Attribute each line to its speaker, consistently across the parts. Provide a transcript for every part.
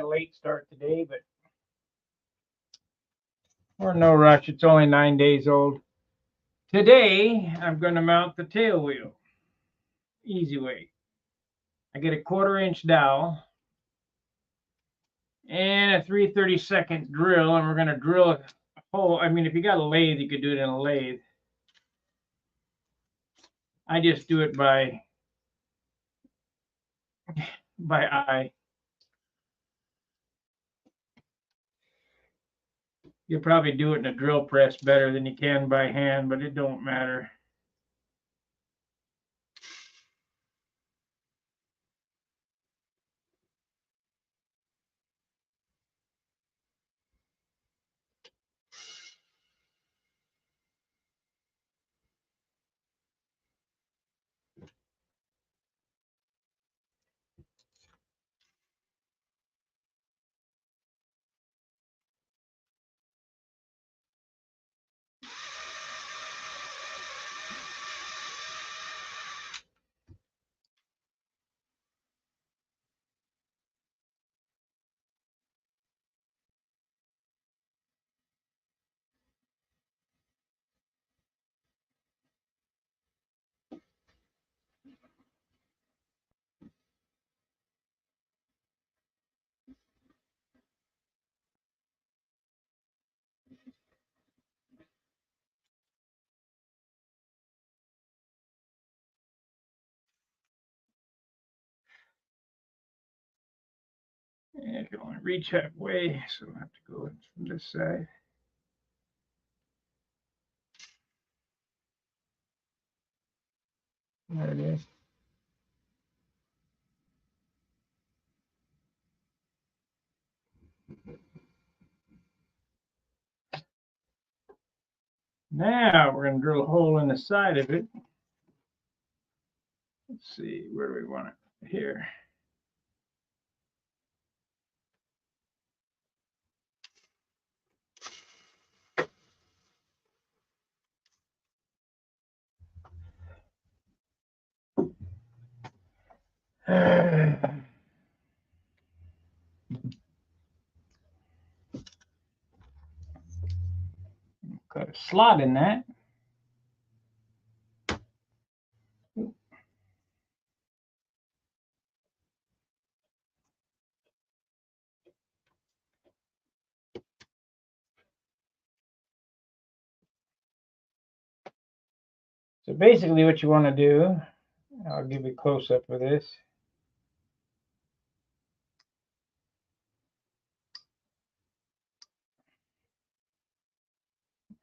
Speaker 1: got a late start today, but we're no rush. It's only 9 days old. Today, I'm going to mount the tail wheel. Easy way. I get a 1/4-inch dowel and a 3/32 drill, and we're going to drill a hole. I mean, if you got a lathe, you could do it in a lathe. I just do it by eye. You'll probably do it in a drill press better than you can by hand, but it don't matter. And I can only reach halfway, so I have to go in from this side. There it is. Now we're going to drill a hole in the side of it. Let's see, where do we want it? Here. Got a slot in that. So basically what you want to do, I'll give you a close-up of this.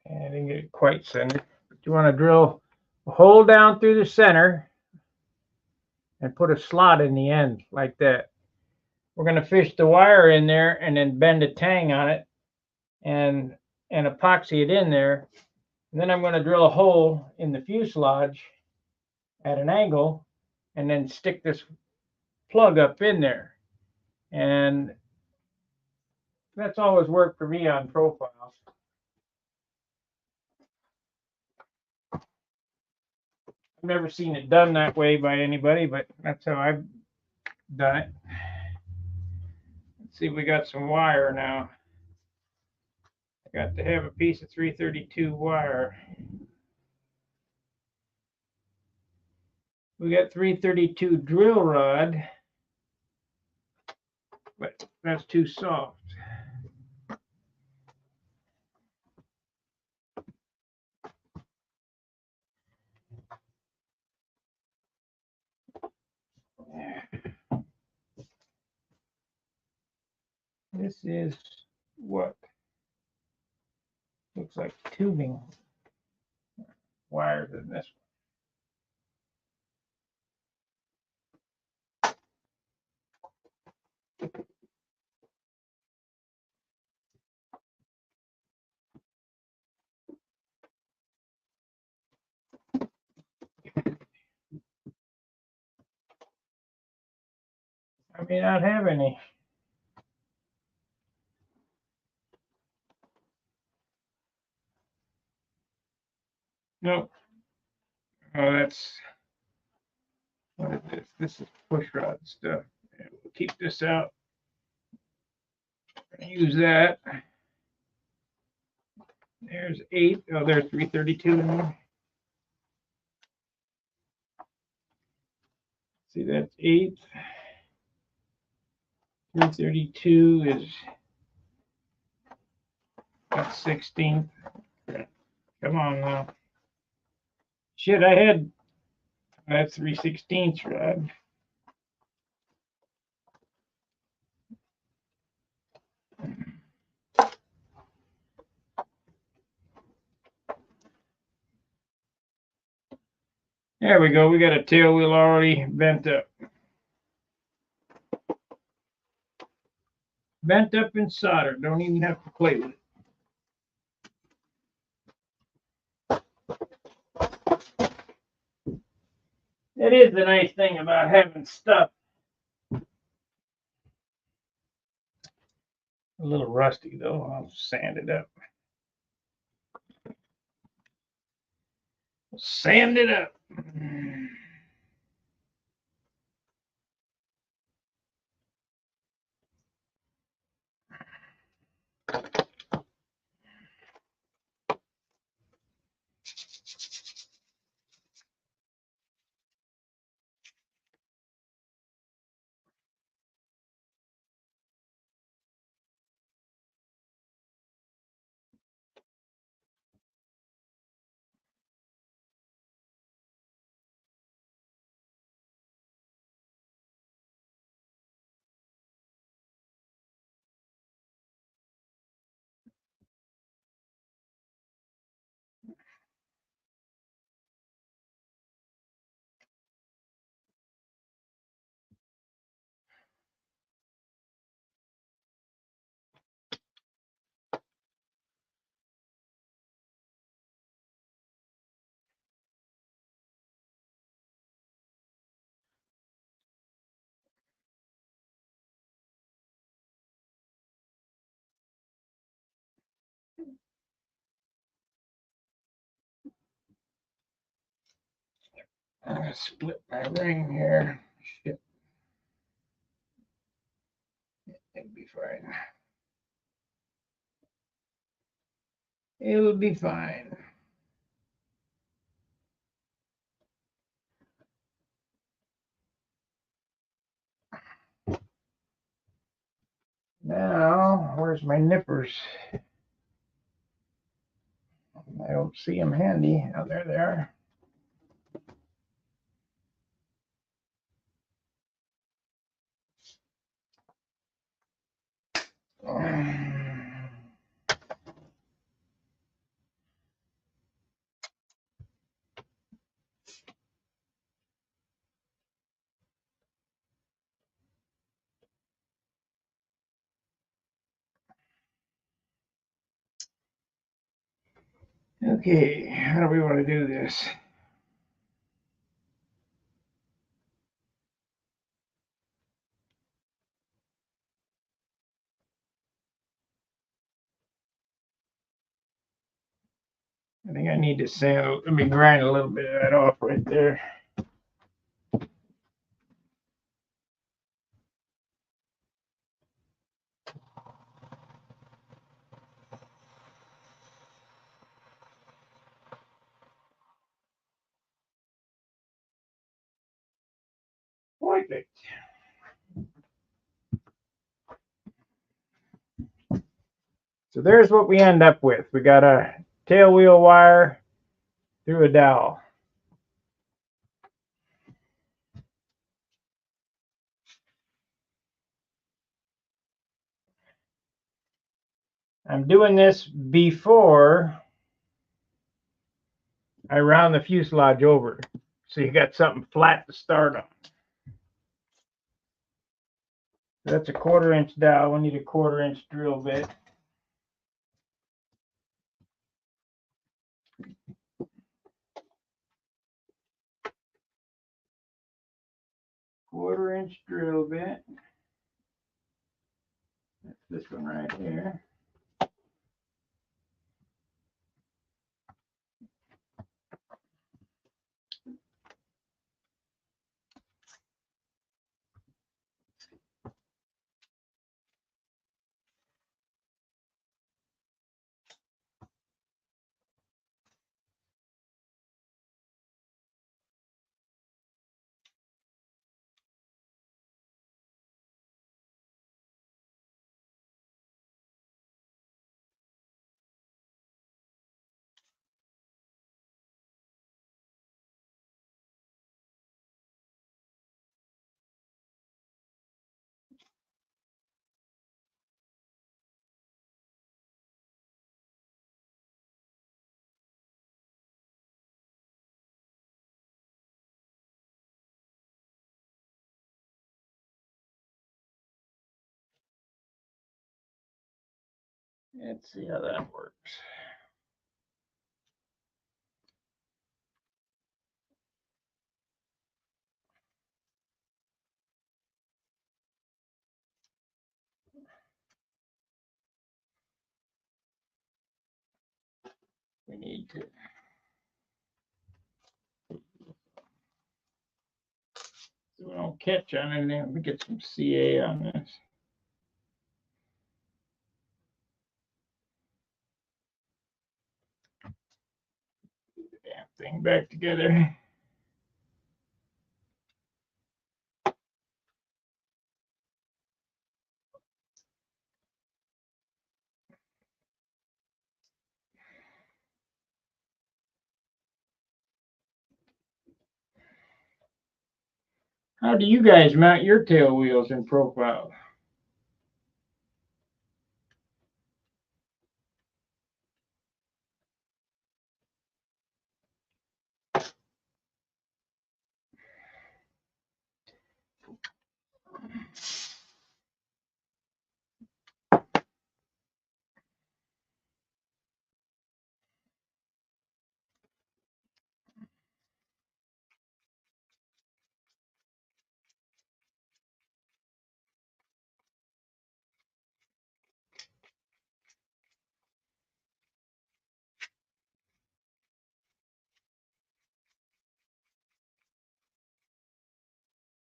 Speaker 1: And I didn't get it quite centered. But you want to drill a hole down through the center and put a slot in the end like that. We're going to fish the wire in there and then bend a tang on it and epoxy it in there. And then I'm going to drill a hole in the fuselage at an angle and then stick this plug up in there. And that's always worked for me on profiles. I've never seen it done that way by anybody, but that's how I've done it. Let's see, we got some wire now. I got to have a piece of 332 wire. We got 332 drill rod, but that's too soft. This is what looks like tubing wires in this one. I may not have any. Nope. Oh, that's what is this? This is push rod stuff. Yeah, we'll keep this out. Use that. There's 8. Oh, there's 332 in there. See, that's 8. 332 is that's 16th. Come on now. Shit, I had that's 3/16 rod. There we go. We got a tail wheel already bent up. Bent up and soldered. Don't even have to play with it. It is the nice thing about having stuff. A little rusty though. I'll sand it up. Sand it up. I'm gonna split my ring here. Shit. It'll be fine. It'll be fine. Now, where's my nippers? I don't see them handy. Oh, there they are. Okay, how do we want to do this? I think I need to sand. Let me grind a little bit of that off right there. Perfect. So there's what we end up with. We got a tail wheel wire through a dowel. I'm doing this before I round the fuselage over. So you got something flat to start on. That's a 1/4 inch dowel. We need a 1/4 inch drill bit. Quarter inch drill bit. That's this one right here. Let's see how that works. We need to. So we don't catch on it, and then we get some CA on this. Get the damn thing back together. How do you guys mount your tail wheels in profile?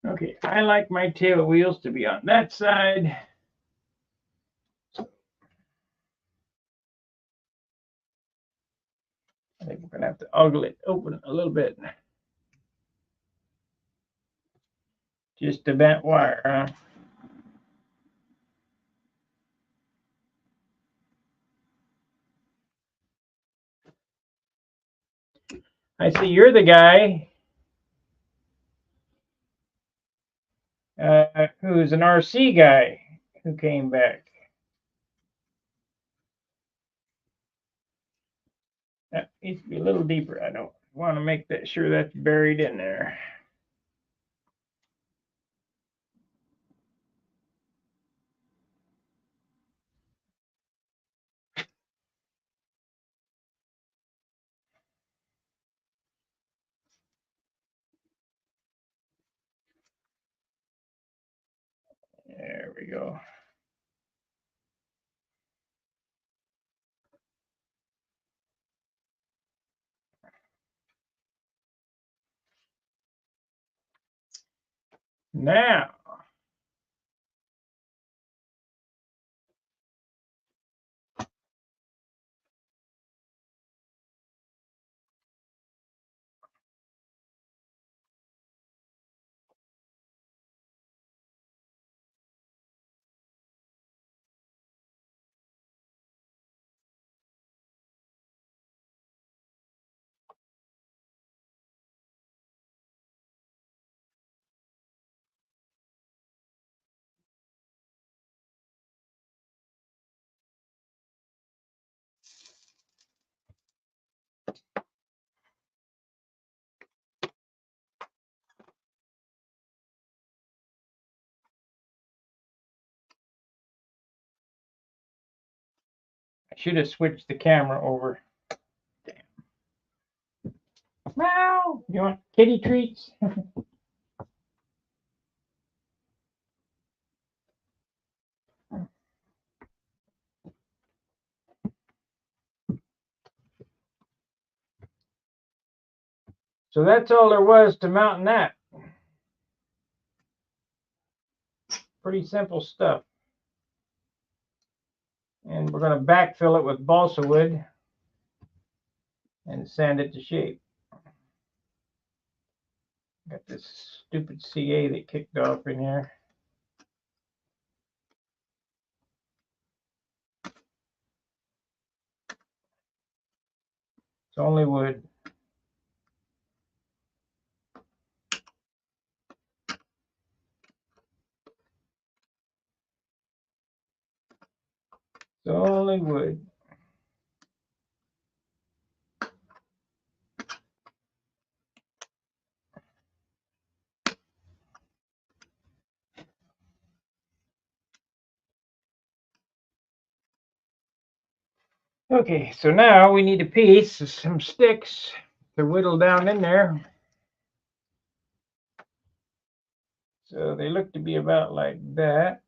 Speaker 1: Okay, I like my tail wheels to be on that side. I think we're gonna have to ogle it open a little bit. Just a bent wire, huh? I see you're the guy who's an RC guy who came back. That needs to be a little deeper. I don't want to make that sure that's buried in there. There we go. Now, I should have switched the camera over. Damn. Meow. You want kitty treats? So that's all there was to mounting that. Pretty simple stuff. And we're going to backfill it with balsa wood and sand it to shape. Got this stupid CA that kicked off in here. It's only wood. It's only wood. Okay, so now we need a piece, some sticks to whittle down in there. So they look to be about like that.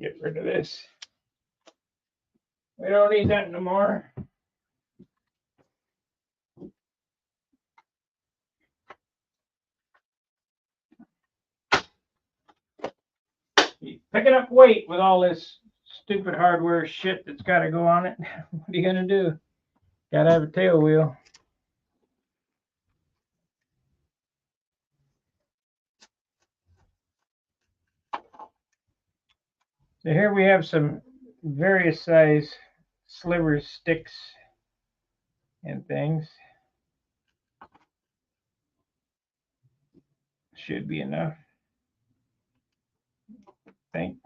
Speaker 1: Get rid of this. We don't need that no more. Picking up weight with all this stupid hardware shit that's got to go on it. What are you gonna do? Gotta have a tail wheel. So here we have some various size sliver sticks and things. Should be enough, I think.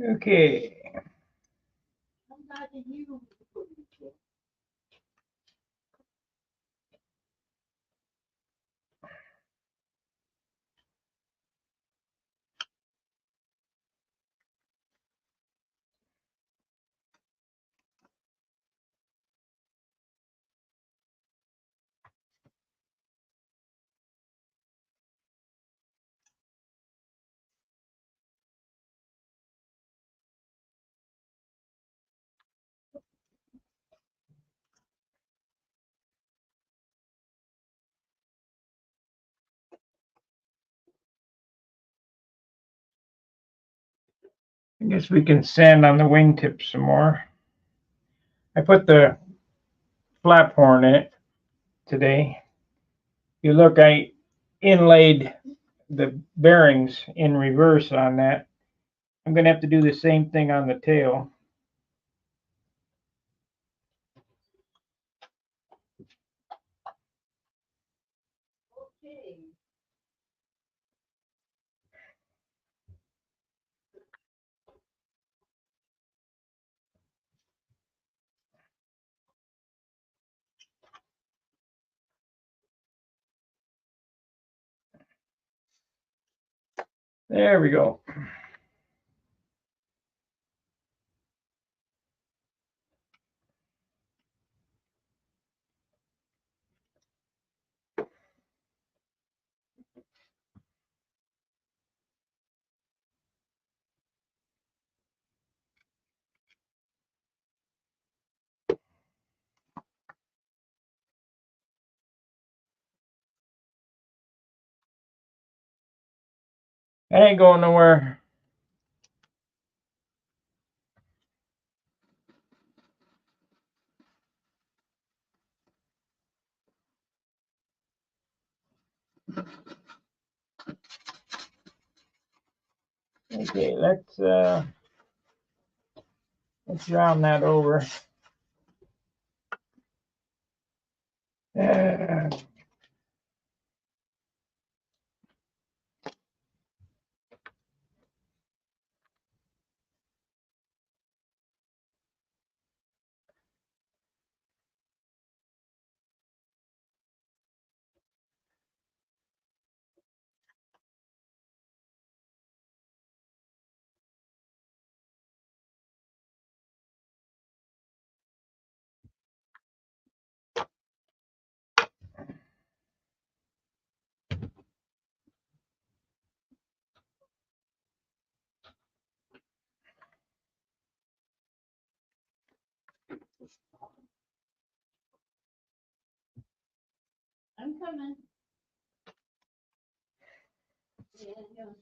Speaker 1: Okay. I guess we can sand on the wingtip some more. I put the flap horn in it today. You look, I inlaid the bearings in reverse on that. I'm going to have to do the same thing on the tail. There we go. That ain't going nowhere. Okay, let's round that over. Uh,
Speaker 2: coming. Yeah, go.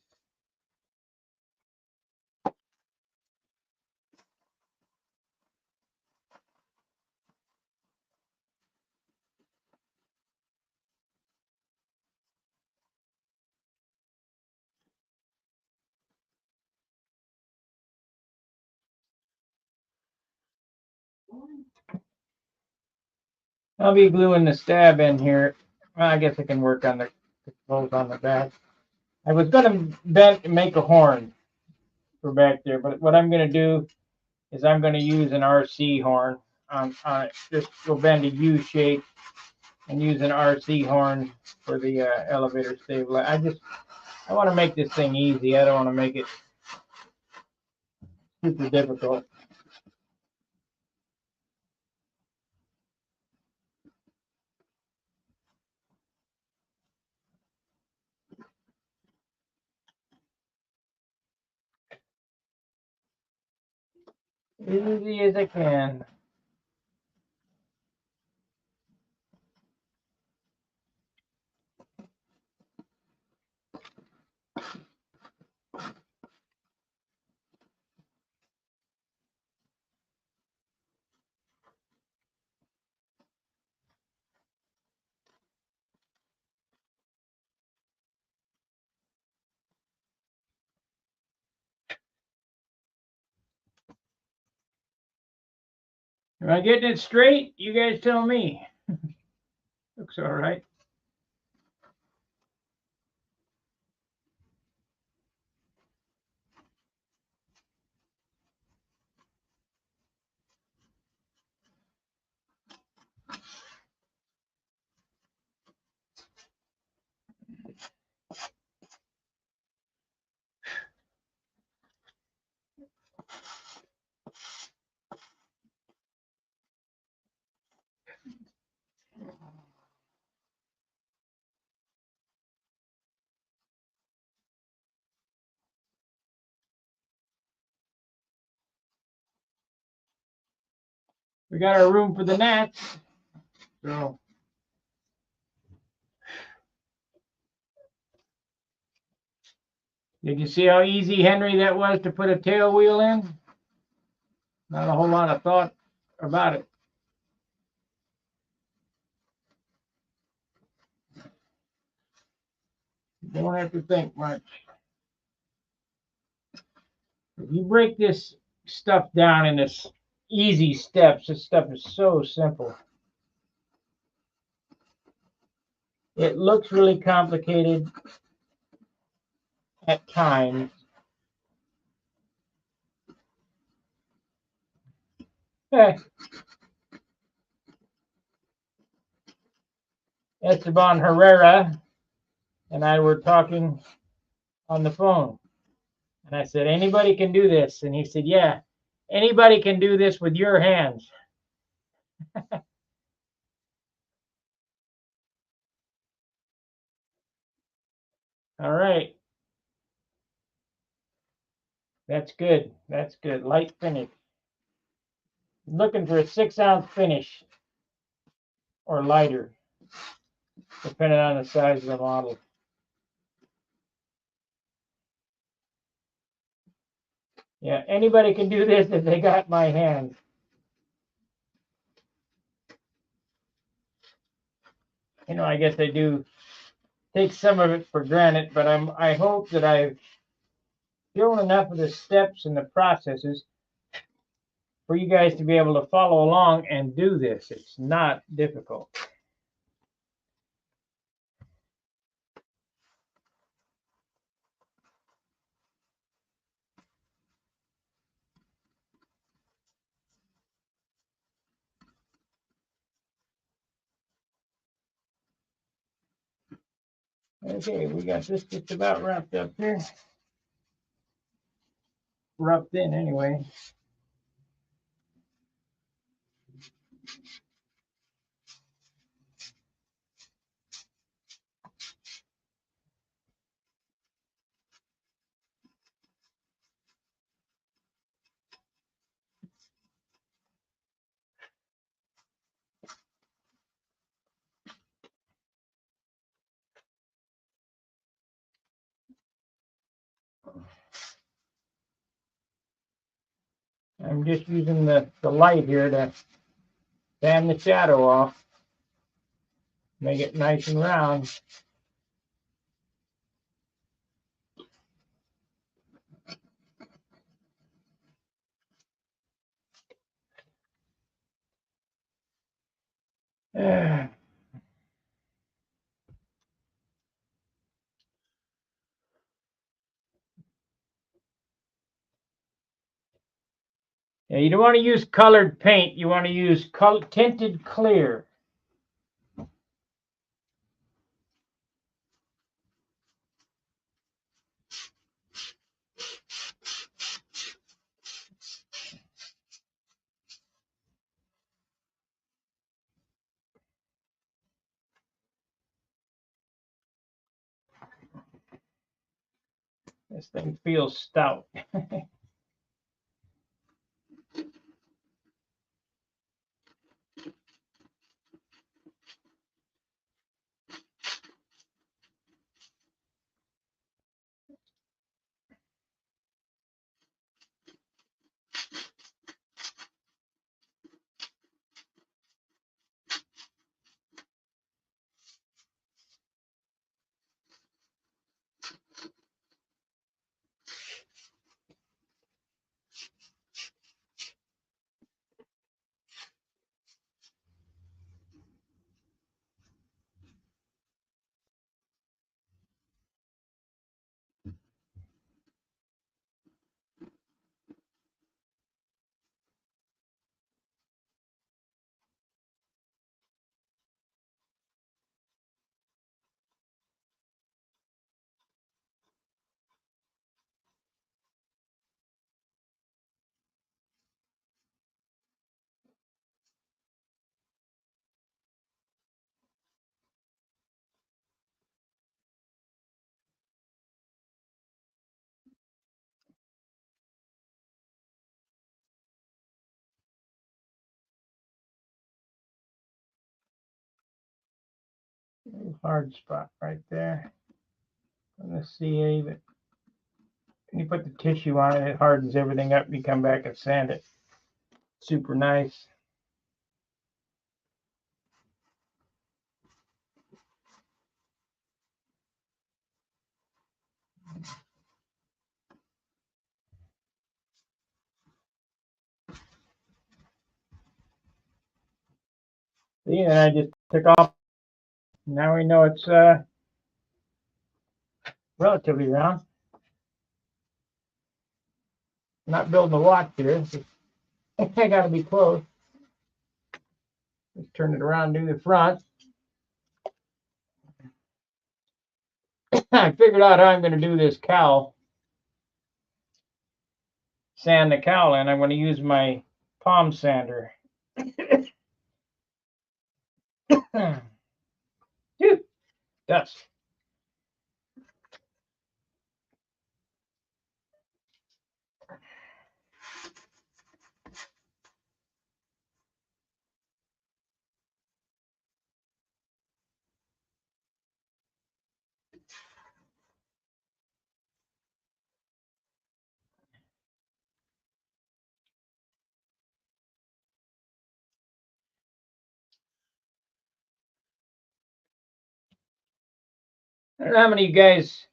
Speaker 1: I'll be gluing the stab in here. Well, I guess I can work on the bolt on the back. I was gonna make a horn for back there, but what I'm gonna do is I'm gonna use an RC horn on it. Just go bend a U shape and use an RC horn for the elevator stabilizer. I want to make this thing easy. I don't want to make it super difficult. Easy as I can. Am I getting it straight? You guys tell me. Looks all right. We got our room for the gnats. So did you see how easy, Henry, that was to put a tail wheel in? Not a whole lot of thought about it. You don't have to think much. If you break this stuff down in this easy steps, this stuff is so simple. It looks really complicated at times. Esteban Herrera and I were talking on the phone. And I said, anybody can do this. And he said, yeah, anybody can do this with your hands. All right. That's good. That's good. Light finish. Looking for a 6-ounce finish or lighter, depending on the size of the model. Yeah, anybody can do this if they got my hand. You know, I guess I do take some of it for granted, but I hope that I've shown enough of the steps and the processes for you guys to be able to follow along and do this. It's not difficult. Okay, we got this just about wrapped up here. Wrapped in anyway. I'm just using the light here to sand the shadow off, make it nice and round. Yeah, you don't want to use colored paint. You want to use tinted clear. This thing feels stout. Hard spot right there. Let's see, even when you put the tissue on it, it hardens everything up. You come back and sand it. Super nice. See, and I just took off. Now we know it's relatively round. I'm not building a watch here. I got to be close. Let's turn it around, do the front. I figured out how I'm going to do this cowl. Sand the cowl in. I'm going to use my palm sander. Dude, dust. I don't know how many of you guys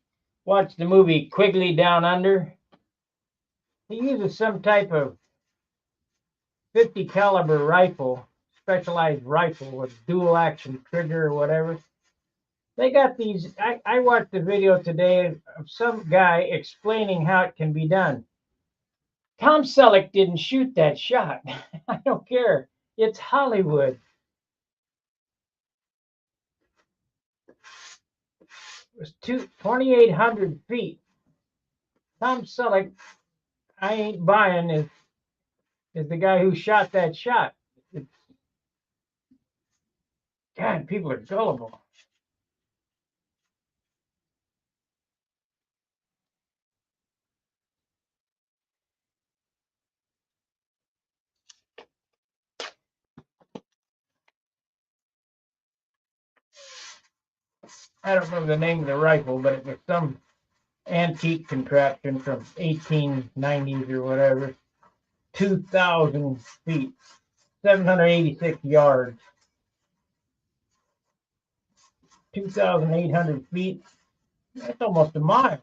Speaker 1: watched the movie Quigley Down Under. He uses some type of 50 caliber rifle, specialized rifle with dual action trigger or whatever. They got these. I watched a video today of some guy explaining how it can be done. Tom Selleck didn't shoot that shot. I don't care. It's Hollywood. It was 2,800 feet. Tom Selleck, I ain't buying, is the guy who shot that shot. God, people are gullible. I don't remember the name of the rifle, but it was some antique contraption from 1890s or whatever. 2,000 feet, 786 yards, 2,800 feet. That's almost a mile.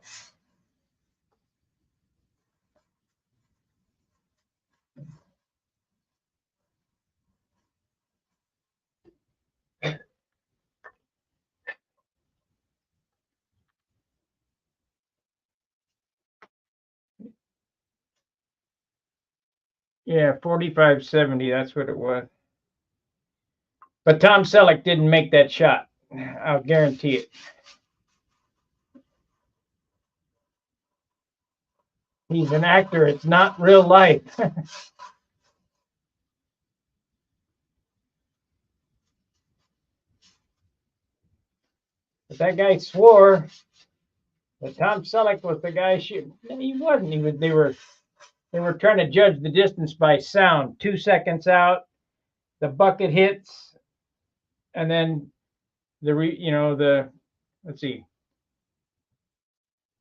Speaker 1: Yeah, 4570, that's what it was. But Tom Selleck didn't make that shot. I'll guarantee it. He's an actor. It's not real life. But that guy swore that Tom Selleck was the guy shooting. No, he wasn't. They were trying to judge the distance by sound. 2 seconds out, the bucket hits, and then let's see.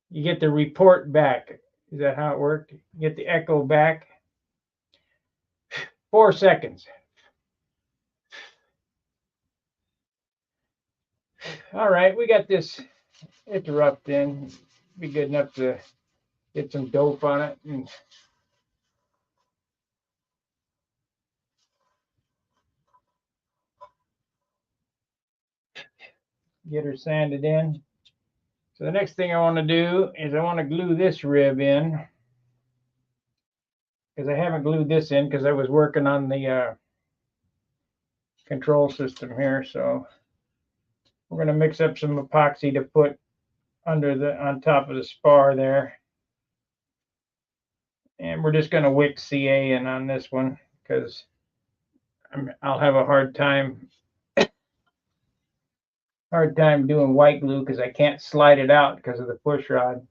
Speaker 1: You get the report back. Is that how it worked? You get the echo back. 4 seconds. All right, we got this interrupt in. Be good enough to get some dope on it and get her sanded in. So the next thing I want to do is I want to glue this rib in, because I haven't glued this in because I was working on the control system here. So we're going to mix up some epoxy to put on top of the spar there. And we're just going to wick CA in on this one because I'll have a hard time doing white glue because I can't slide it out because of the push rod.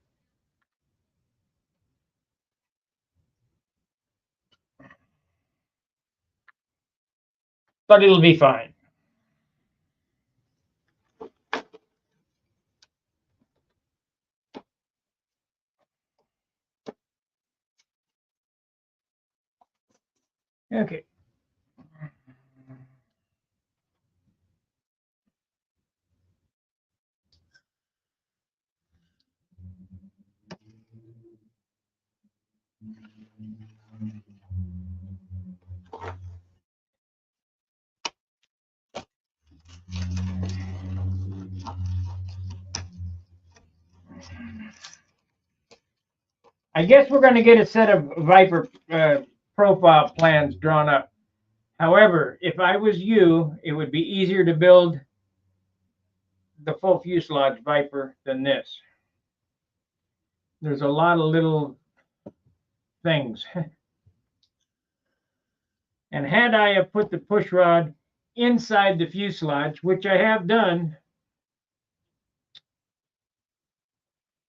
Speaker 1: But it'll be fine. Okay. I guess we're going to get a set of VIPER profile plans drawn up. However, if I was you, it would be easier to build the full fuselage VIPER than this. There's a lot of little things. And had I have put the push rod inside the fuselage, which I have done,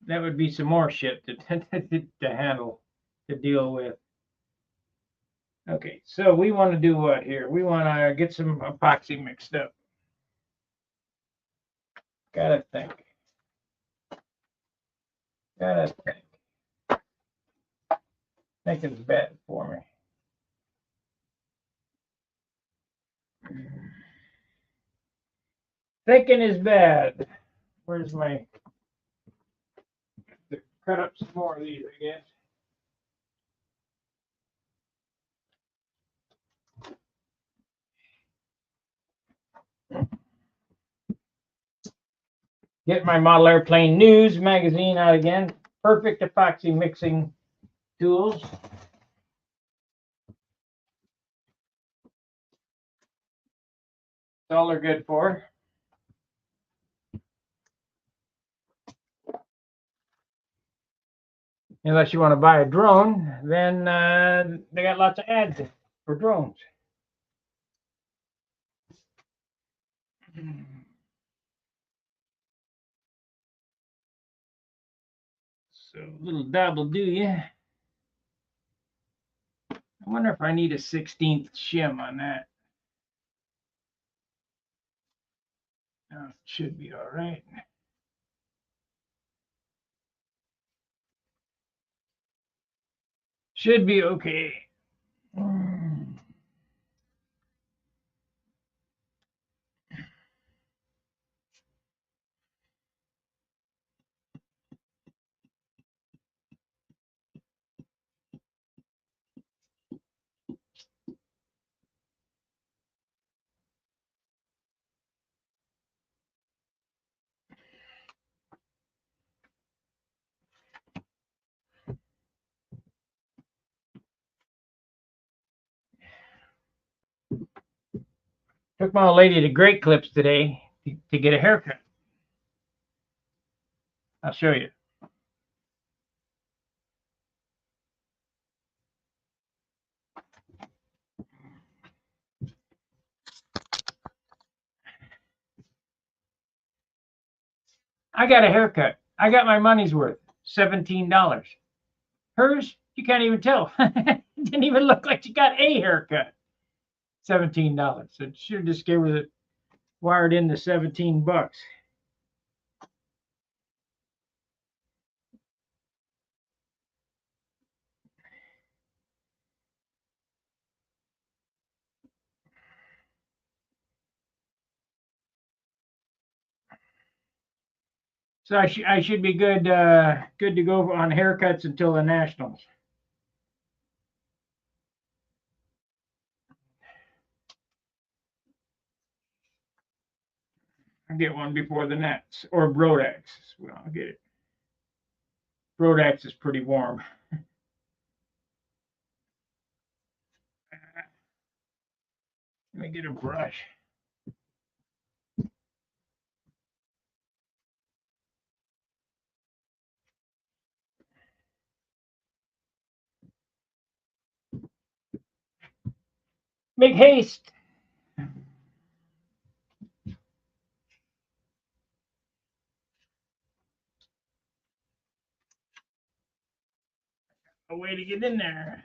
Speaker 1: that would be some more shit to handle, to deal with. Okay, so we want to do what here? We want to get some epoxy mixed up. Gotta think. Thinking's bad for me. Thinking is bad. Where's my... Cut up some more of these, I guess. Get my Model Airplane News magazine out again. Perfect epoxy mixing tools. That's all they're good for. Unless you want to buy a drone, then they got lots of ads for drones. So a little dabble do you? I wonder if I need a 16th shim on that. Oh, it should be all right. Should be okay. Mm. Took my old lady to Great Clips today to get a haircut. I'll show you. I got a haircut. I got my money's worth. $17. Hers, you can't even tell. It didn't even look like she got a haircut. $17. So should have just gave her the wired in the $17. So I should be good good to go on haircuts until the nationals. I'll get one before the Nets or Brodax. Well, I'll get it. Brodax is pretty warm. Let me get a brush. Make haste. A way to get in there.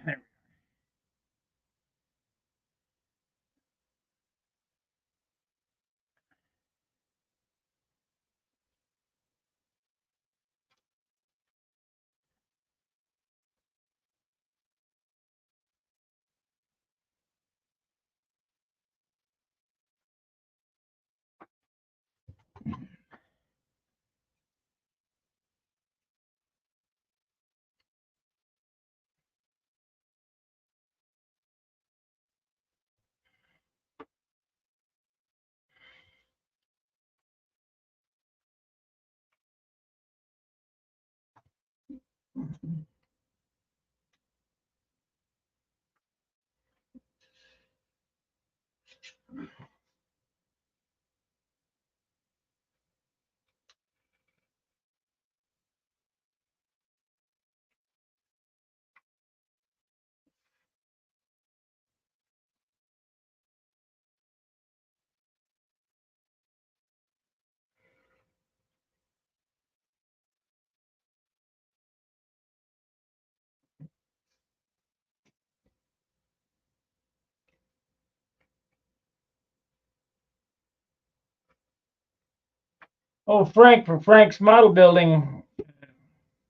Speaker 1: Oh, Frank from Frank's Model Building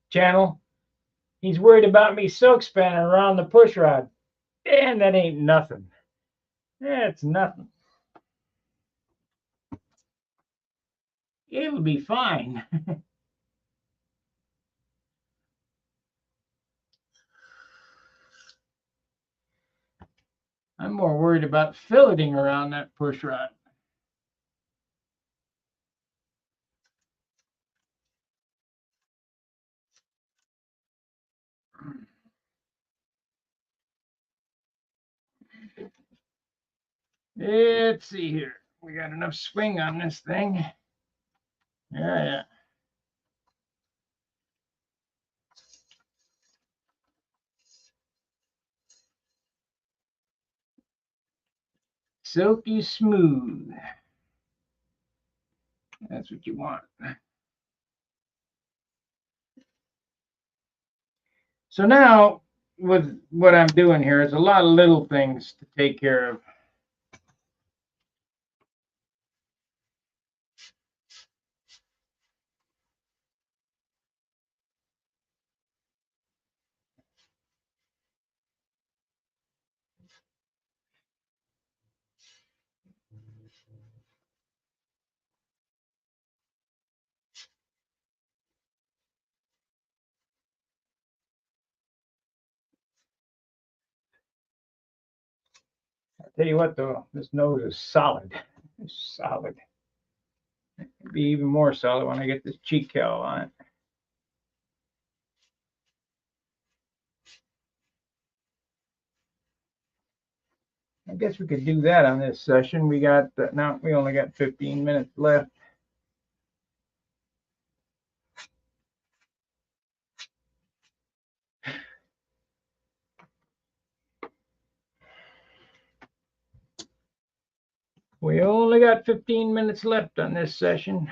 Speaker 1: channel. He's worried about me silk spanning around the push rod. Man, that ain't nothing. That's nothing. It'll be fine. I'm more worried about filleting around that push rod. Let's see here. We got enough swing on this thing. Yeah. Silky smooth. That's what you want. So now, with what I'm doing here, is a lot of little things to take care of. I'll tell you what though, this nose is solid. It's solid. It'll be even more solid when I get this cheek cowl on it. I guess we could do that on this session. We got now we only got 15 minutes left. We only got 15 minutes left on this session.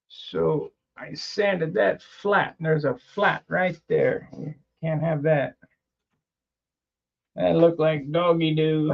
Speaker 1: So I sanded that flat. There's a flat right there. You can't have that. That looked like doggy do.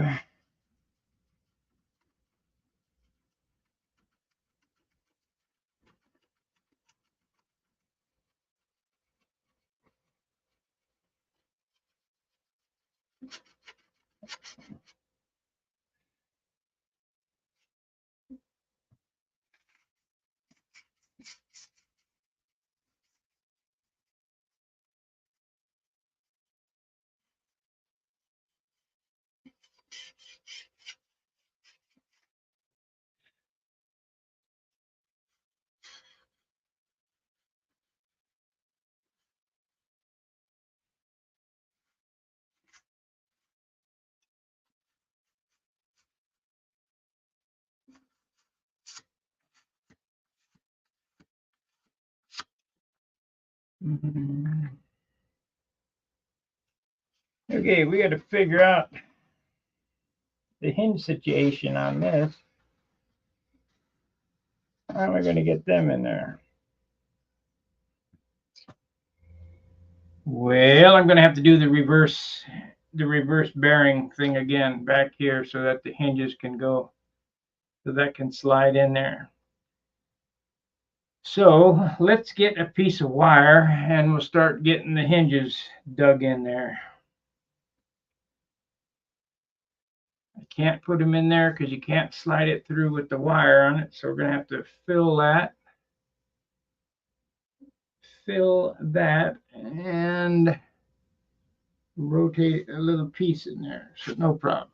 Speaker 1: Okay, we got to figure out the hinge situation on this. How am I going to get them in there? Well, I'm going to have to do the reverse bearing thing again back here so that the hinges can go, so that can slide in there. So let's get a piece of wire and we'll start getting the hinges dug in there. I can't put them in there because you can't slide it through with the wire on it. So we're going to have to fill that, and rotate a little piece in there. So no problem.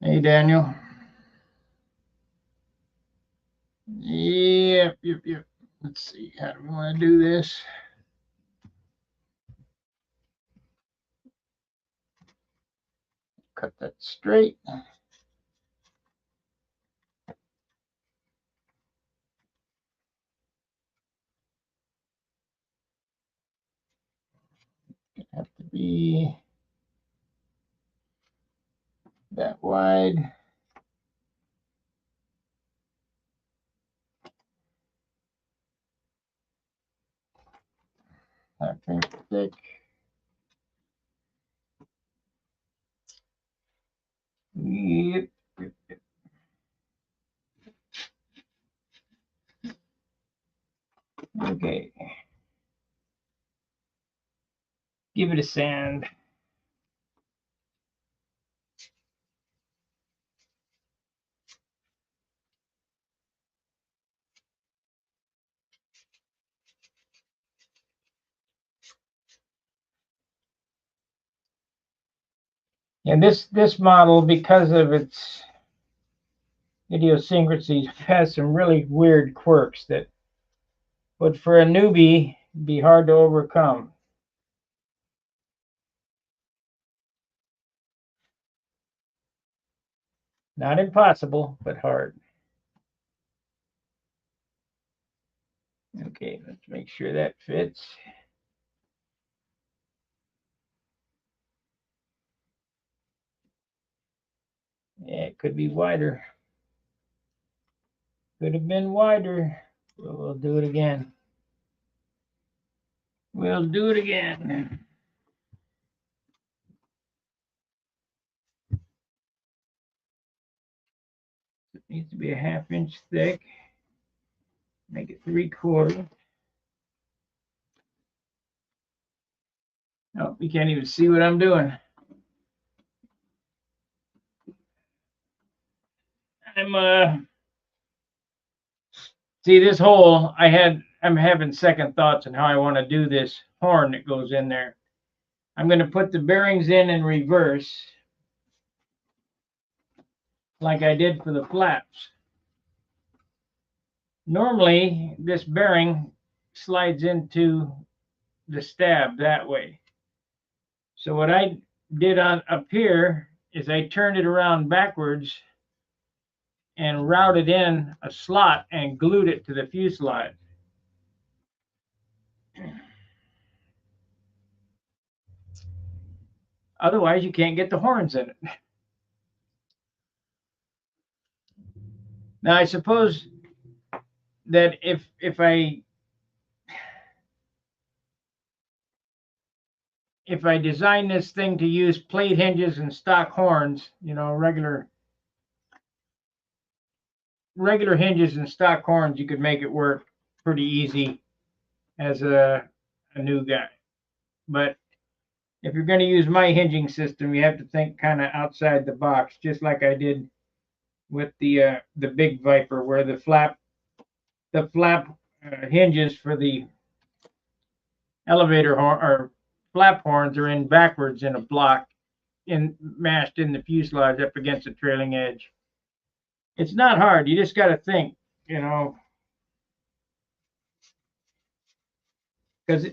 Speaker 1: Hey, Daniel. Yep. Let's see, how do we want to do this? Cut that straight. It have to be that wide. That inch thick. Yep. Okay. Give it a sand. And this model, because of its idiosyncrasies, has some really weird quirks that would, for a newbie, be hard to overcome. Not impossible, but hard. Okay, let's make sure that fits. Yeah, it could be wider. Could have been wider. We'll do it again. We'll do it again. Needs to be a 1/2 inch thick. Make it 3/4. Oh, you can't even see what I'm doing. See this hole, I'm having second thoughts on how I want to do this horn that goes in there. I'm going to put the bearings in reverse like I did for the flaps. Normally, this bearing slides into the stab that way. So what I did on up here is I turned it around backwards and routed in a slot and glued it to the fuselage. Otherwise, you can't get the horns in it. Now, I suppose that if I design this thing to use plate hinges and stock horns, regular hinges and stock horns, you could make it work pretty easy as a new guy. But if you're going to use my hinging system, you have to think kind of outside the box, just like I did with the big VIPER, where the flap hinges for the elevator horn or flap horns are in backwards in a block, mashed in the fuselage up against the trailing edge. It's not hard. You just got to think, because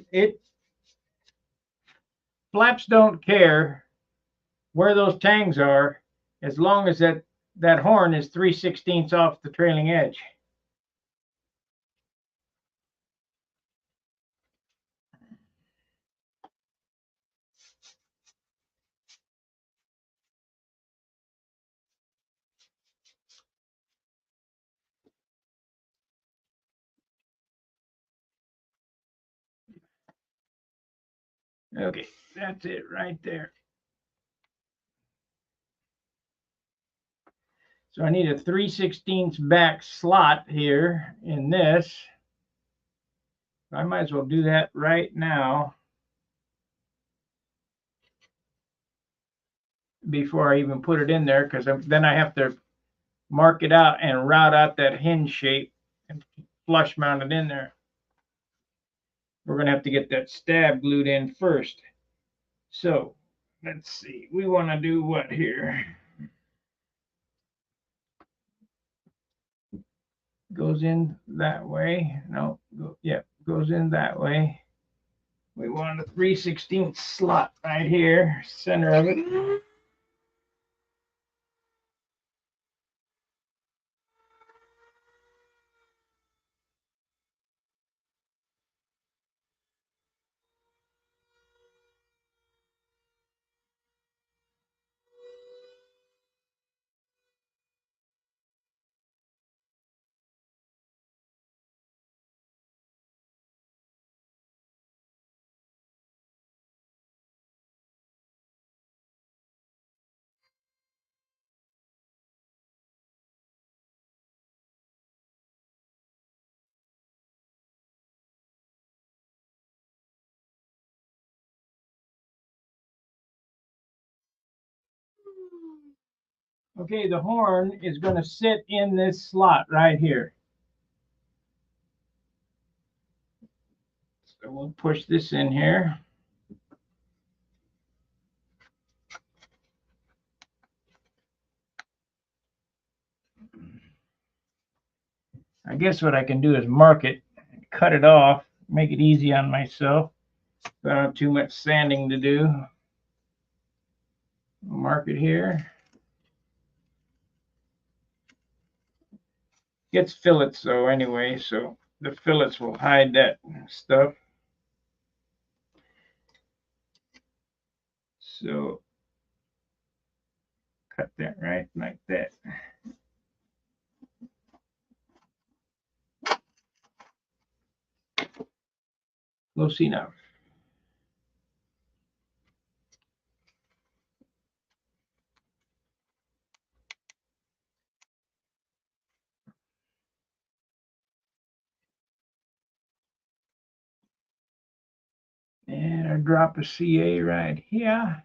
Speaker 1: flaps don't care where those tangs are as long as that horn is 3/16 off the trailing edge. Okay, that's it right there. So I need a 3/16 back slot here in this. I might as well do that right now before I even put it in there, because then I have to mark it out and route out that hinge shape and flush mount it in there. We're going to have to get that stab glued in first. So let's see. We want to do what here? Goes in that way. No, goes in that way. We want a 3/16 slot right here, center of it. Okay, the horn is going to sit in this slot right here. So we'll push this in here. I guess what I can do is mark it, cut it off, make it easy on myself. So I don't have too much sanding to do. Mark it here. Gets fillets though anyway, so the fillets will hide that stuff. So cut that right like that. Close enough. And I drop a CA right here.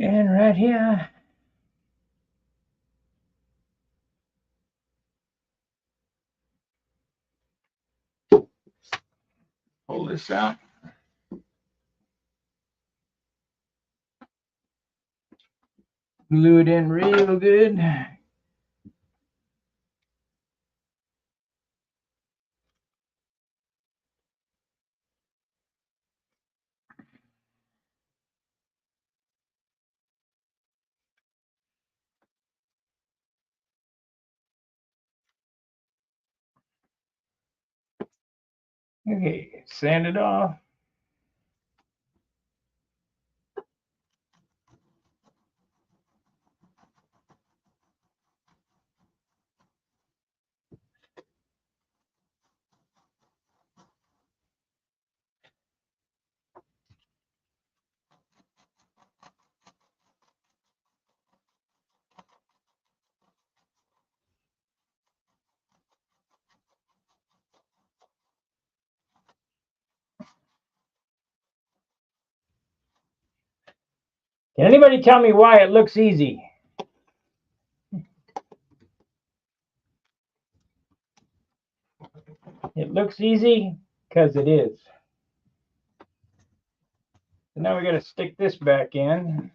Speaker 1: And right here. Pull this out. Glue it in real good. Okay, sand it off. Can anybody tell me why it looks easy? It looks easy because it is. So now we got to stick this back in.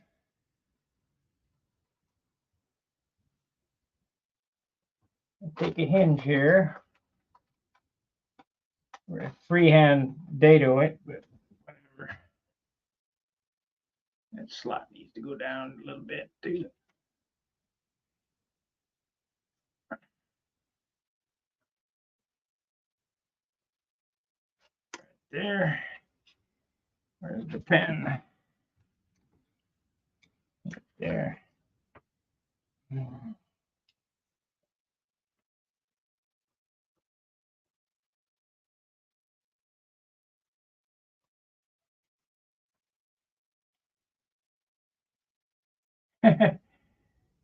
Speaker 1: Take a hinge here. We're going to freehand dado it, but whatever. That slot needs to go down a little bit too. There. Where's the pen? There.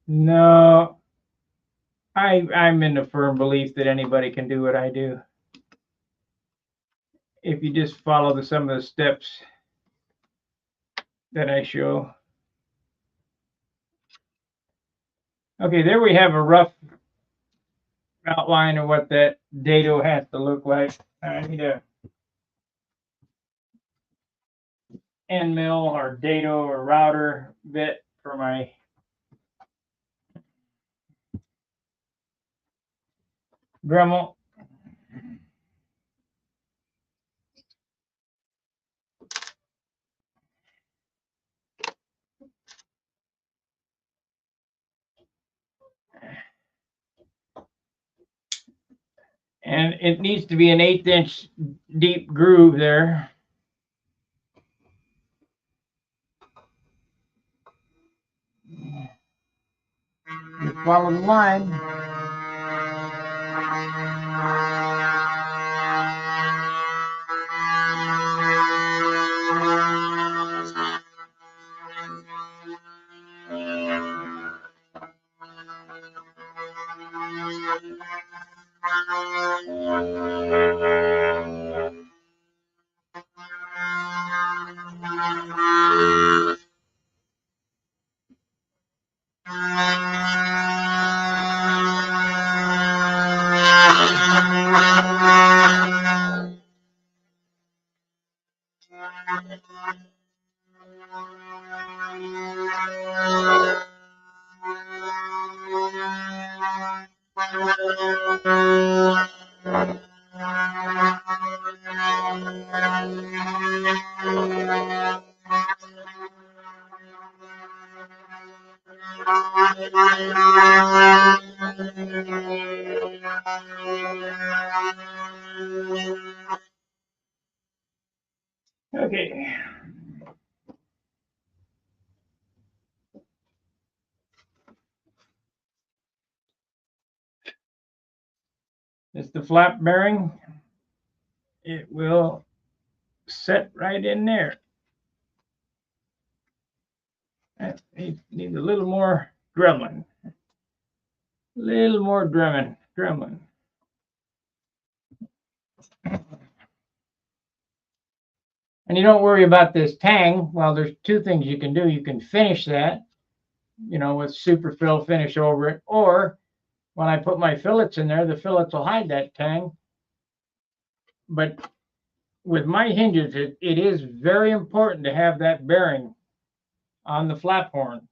Speaker 1: No, I'm in the firm belief that anybody can do what I do. If you just follow some of the steps that I show. Okay, there we have a rough outline of what that dado has to look like. I need a end mill or dado or router bit for my Dremel. And it needs to be an 1/8 inch deep groove there. Just follow the line. Okay. It's the flap bearing. It will set right in there. Needs a little more dremeling. Little more dremeling. And you don't worry about this tang. Well, there's two things you can do. You can finish that, with superfill finish over it, or when I put my fillets in there, the fillets will hide that tang. But with my hinges, it is very important to have that bearing on the flap horn.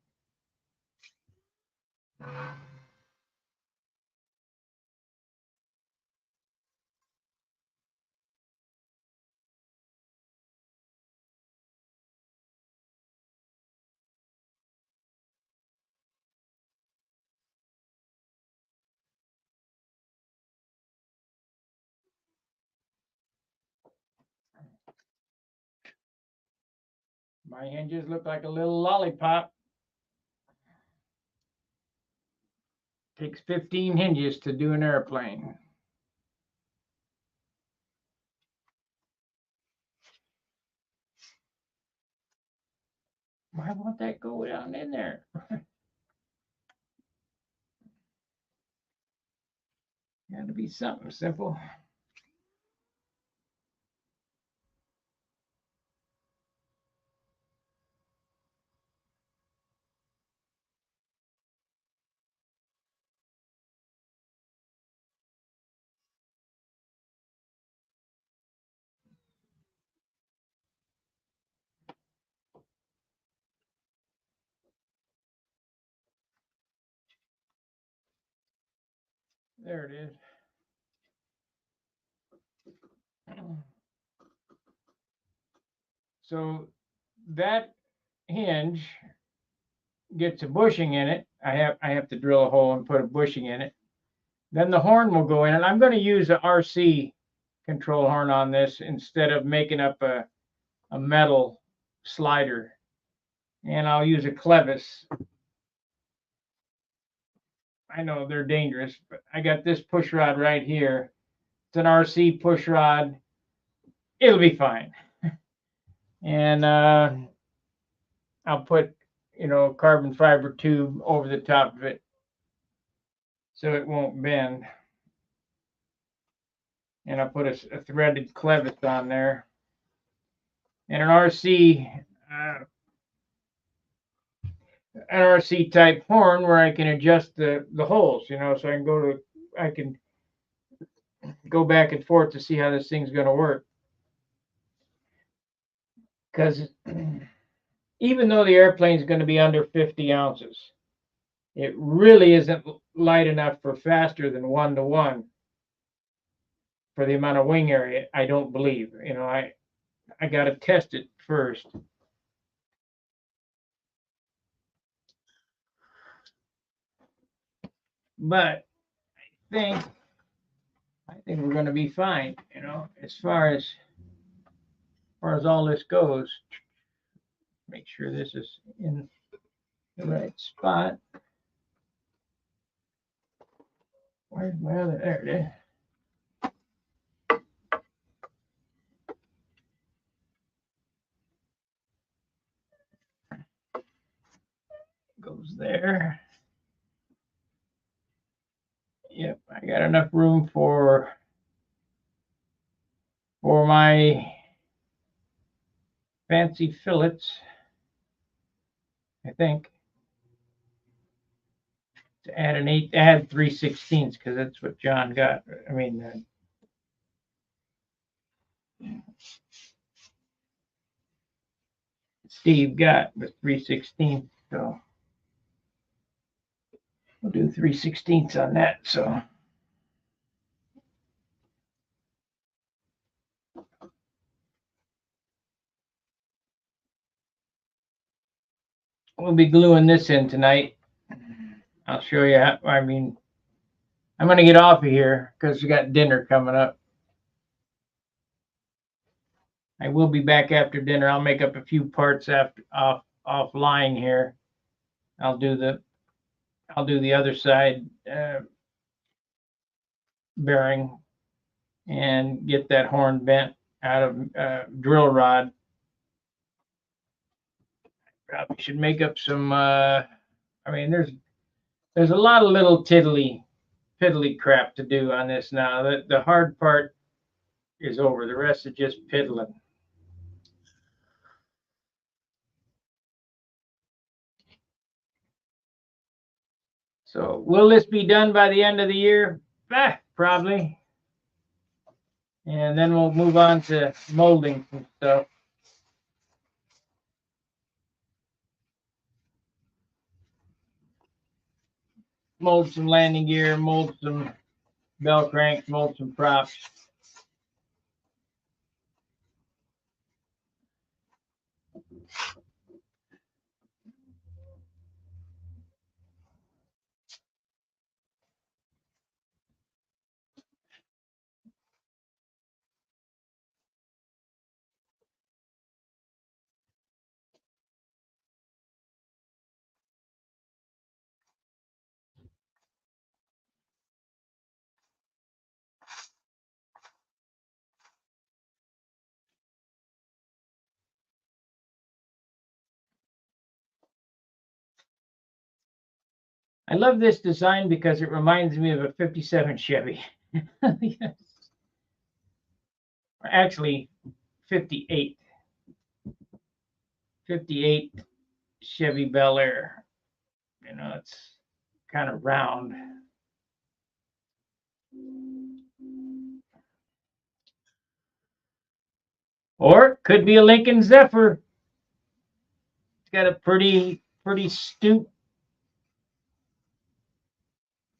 Speaker 1: My hinges look like a little lollipop. Takes 15 hinges to do an airplane. Why won't that go down in there? Got to be something simple. There it is. So that hinge gets a bushing in it. I have to drill a hole and put a bushing in it. Then the horn will go in, and I'm going to use a RC control horn on this instead of making up a metal slider. And I'll use a clevis. I know they're dangerous, but I got this push rod right here. It's an RC push rod. It'll be fine. And I'll put, a carbon fiber tube over the top of it so it won't bend. And I'll put a threaded clevis on there. And an RC type horn where I can adjust the holes, so I can go back and forth to see how this thing's going to work. Because even though the airplane's going to be under 50 ounces, it really isn't light enough for faster than 1-to-1 for the amount of wing area. I don't believe. I got to test it first. But I think we're going to be fine. As far as all this goes. Make sure this is in the right spot. Where's my other? There it is. Goes there. Yep, I got enough room for my fancy fillets, I think. To add 3/16 because that's what John got. I mean, Steve got with 3/16. So we'll do 3/16 on that. So we'll be gluing this in tonight. I'll show you how, I'm going to get off of here because we got dinner coming up. I will be back after dinner. I'll make up a few parts offline here. I'll do the other side bearing and get that horn bent out of drill rod. Probably should make up some. There's a lot of little piddly crap to do on this now. The hard part is over. The rest is just piddling. So will this be done by the end of the year? Probably. And then we'll move on to molding some stuff. Mold some landing gear, mold some bell cranks, mold some props. I love this design because it reminds me of a 57 Chevy. Yes. Actually, 58. 58 Chevy Bel Air. You know, it's kind of round. Or it could be a Lincoln Zephyr. It's got a pretty stoop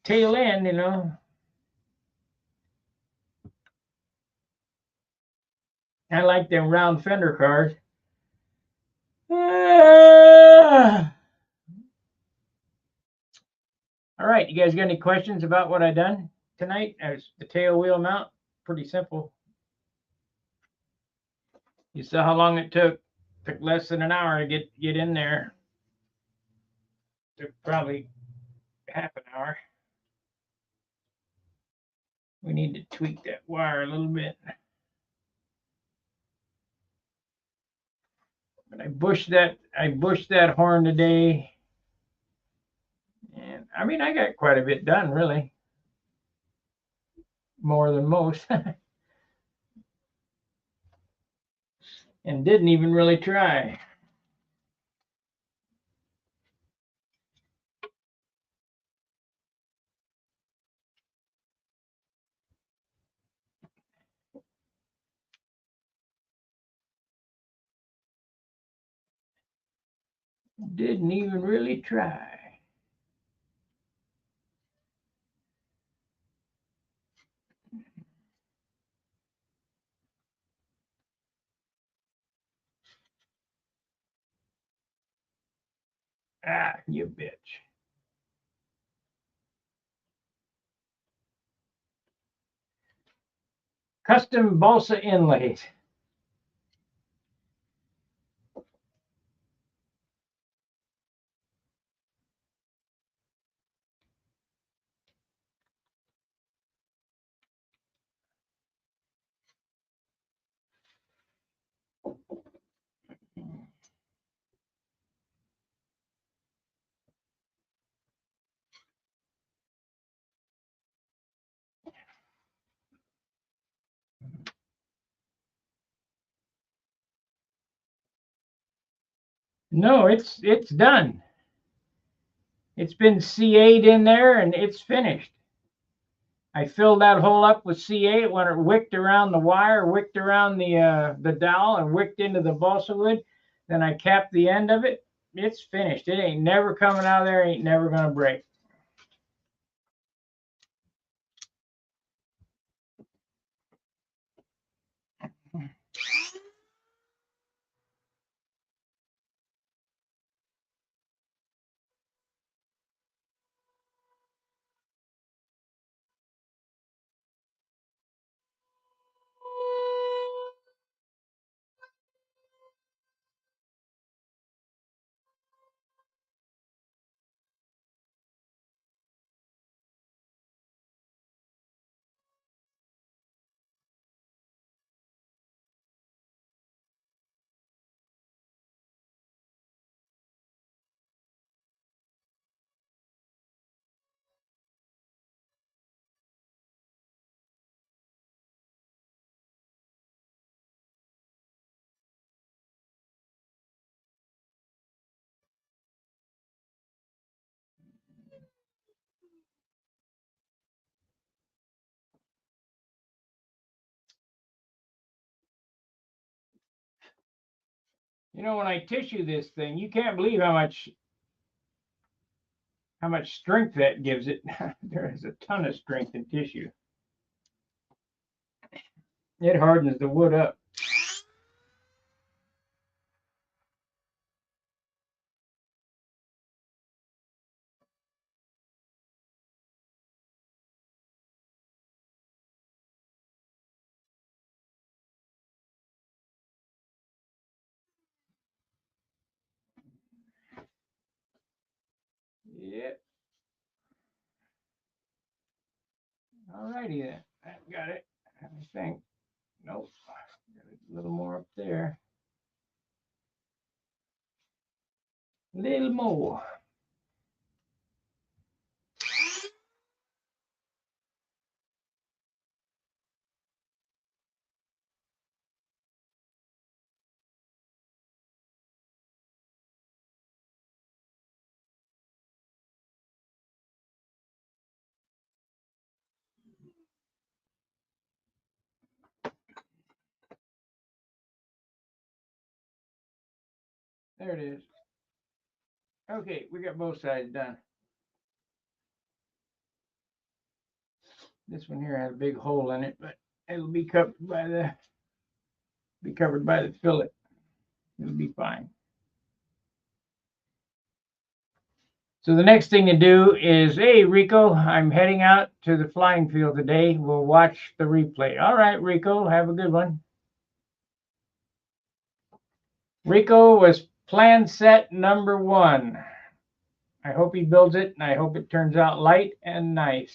Speaker 1: tail end, you know. I like them round fender cars. All right, you guys got any questions about what I done tonight? As the tail wheel mount, pretty simple. You saw how long it took. Took less than an hour to get in there. Took probably half an hour. We need to tweak that wire a little bit. But I bushed that horn today. And I mean, I got quite a bit done, really. More than most. And didn't even really try. Didn't even really try. Ah, you bitch. Custom balsa inlays. No, it's done. It's been CA'd in there and it's finished. I filled that hole up with C8 when it wicked around the wire, wicked around the dowel, and wicked into the balsa wood. Then I capped the end of it. It's finished. It ain't never coming out of there. Ain't never gonna break. You know, when I tissue this thing, you can't believe how much strength that gives it. There is a ton of strength in tissue. It hardens the wood up. Yep. Alrighty then. I've got it. I think. Nope. Got a little more up there. A little more. There it is. Okay, we got both sides done. This one here has a big hole in it, but it'll be covered by the fillet. It'll be fine. So the next thing to do is, hey, Rico, I'm heading out to the flying field today. We'll watch the replay. All right, Rico, have a good one. Rico was plan set number 1. I hope he builds it, and I hope it turns out light and nice.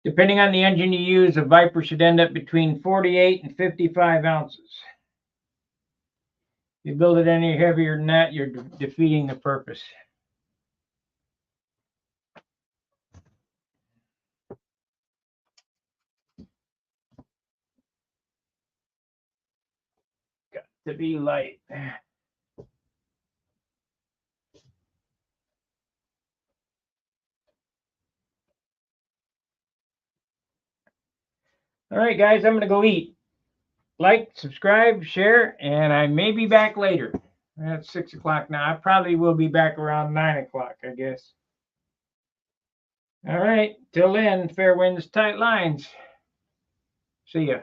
Speaker 1: Depending on the engine you use, a VIPER should end up between 48 and 55 ounces. If you build it any heavier than that, you're defeating the purpose. Got to be light. All right, guys, I'm going to go eat. Like, subscribe, share, and I may be back later. It's 6 o'clock now. I probably will be back around 9 o'clock, I guess. All right, till then, fair winds, tight lines. See ya.